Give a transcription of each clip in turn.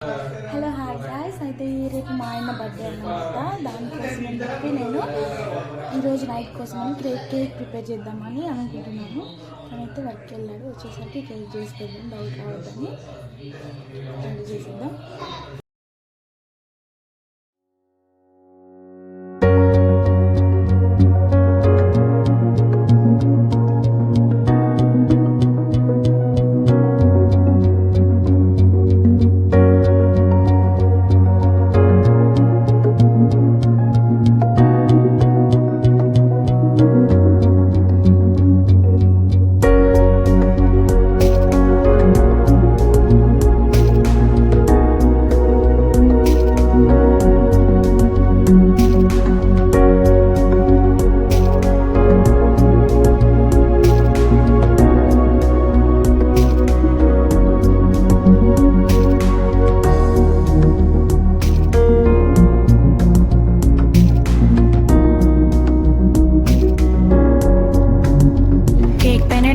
Hello hi guys, అయితే రేపు మా ఆయన బర్త్డే అన్నమాట. దానికోసం అని చెప్పి నేను ఈరోజు నైట్ కోసం అని కేక్ ప్రిపేర్ చేద్దామని అనుకుంటున్నాను. తనైతే వర్క్కి వెళ్ళాడు, వచ్చేసరికి కేక్ చేసుకుందాం, బయట రావద్దని రెడీ చేసేద్దాం.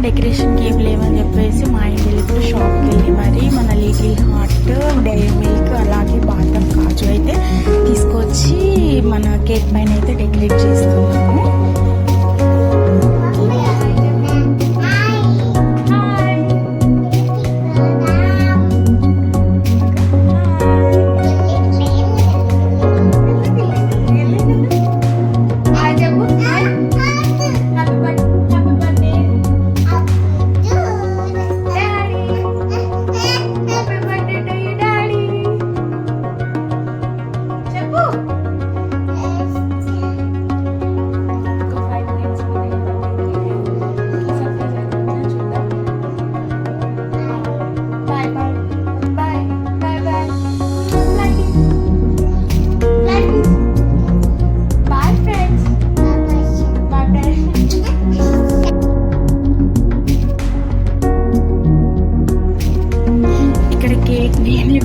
డెకరేషన్కి ఏం లేవని చెప్పేసి మా ఇంటి ఇప్పుడు షాప్కి వెళ్ళి మరి మన లిటిల్ హార్ట్, డైరీ మిల్క్, అలాగే బాదం, కాజు అయితే తీసుకొచ్చి మన కేక్ పైన అయితే డెకరేట్ చేస్తున్నాము.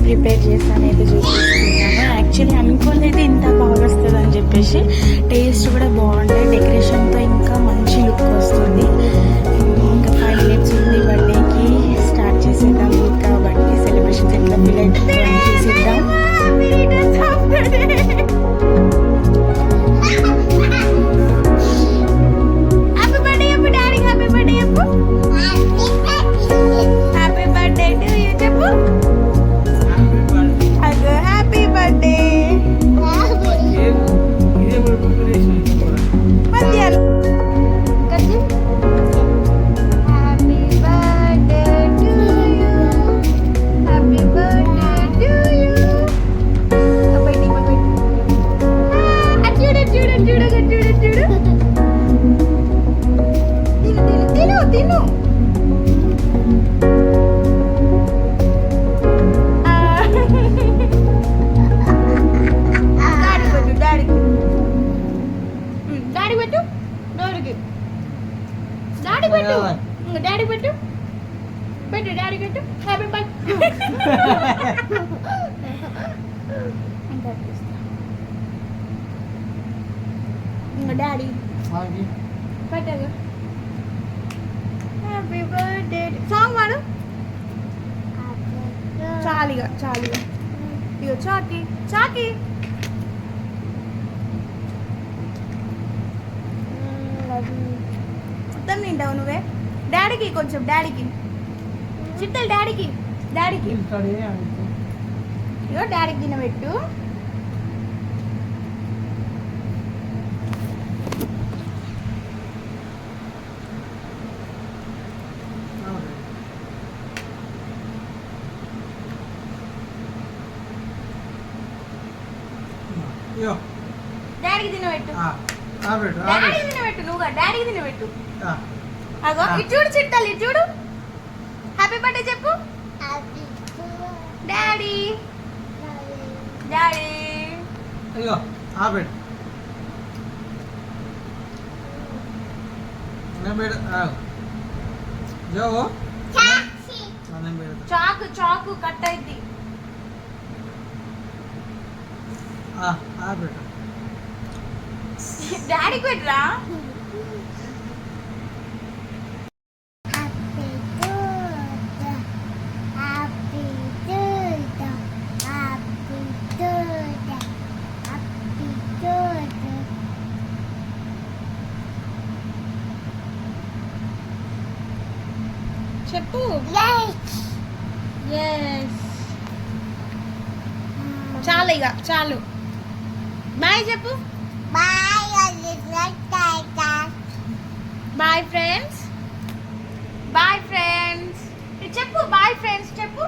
ప్రిపేర్ చేస్తాను అయితే చూపిస్తున్నాను. యాక్చువల్లీ అనుకోలేదు ఇంత బాగా వస్తుంది అని చెప్పేసి. టేస్ట్ కూడా బాగుంది, డెకరేషన్తో ఇంకా మంచి లుక్ వస్తుంది. ఇంకా 5 minutes ఉంది బర్త్డేకి, స్టార్ట్ చేసేద్దాం. కాబట్టి సెలబ్రేషన్స్ ఎట్లా ఫీల్ అయితే చేసేద్దాం. డాడీ పెట్టు పెట్టు, డాడీ పెట్టు. Happy birthday. డాడీ పెట్టగా హ్యాపీ బర్త్డే సాంగ్ వాడు. చాలిగా చాలిగా ఇగో చాకి చాకి. మొత్తం తింటావు నువ్వే. డాడీకి కొంచెం, డాడీకి చిట్టలు, డాడీకి డాడీకి ఇగో డాడీకి తినబెట్టు. డాడీకి తినబెట్టు, డాడీకి తినబెట్టు, నువ్వుగా డాడీకి తినబెట్టు. అగో ఇటు చూడు చిట్టలు, ఇటు చూడు. హ్యాపీ బర్త్డే చెప్పు. Daddy daddy. అయ్యో ఆబెడ్ చాకు చాకు కట్ అయింది. డాడీకి పెట్టరా. చెప్పు. ఎస్. చాలు ఇక చాలు. బాయ్ చెప్పు. Bye friends. బాయ్ ఫ్రెండ్స్ చెప్పు. బాయ్ ఫ్రెండ్స్ చెప్పు.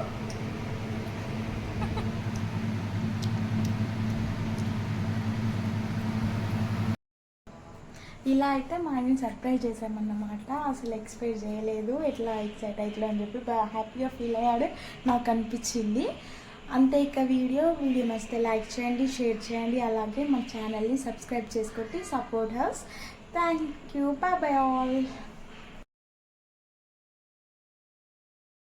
ఇలా అయితే మా ఆయన సర్ప్రైజ్ చేసామన్నమాట. అసలు ఎక్స్పెక్ట్ చేయలేదు ఎట్లా ఎక్సైట్ అవుతుంది అని చెప్పి హ్యాపీగా ఫీల్ అయ్యాడు నాకు అనిపించింది. అంతే. ఇక వీడియో నచ్చితే లైక్ చేయండి, షేర్ చేయండి, అలాగే మా ఛానల్ని సబ్స్క్రైబ్ చేసుకోండి. సపోర్ట్ హౌస్. Thank you. Bye bye all.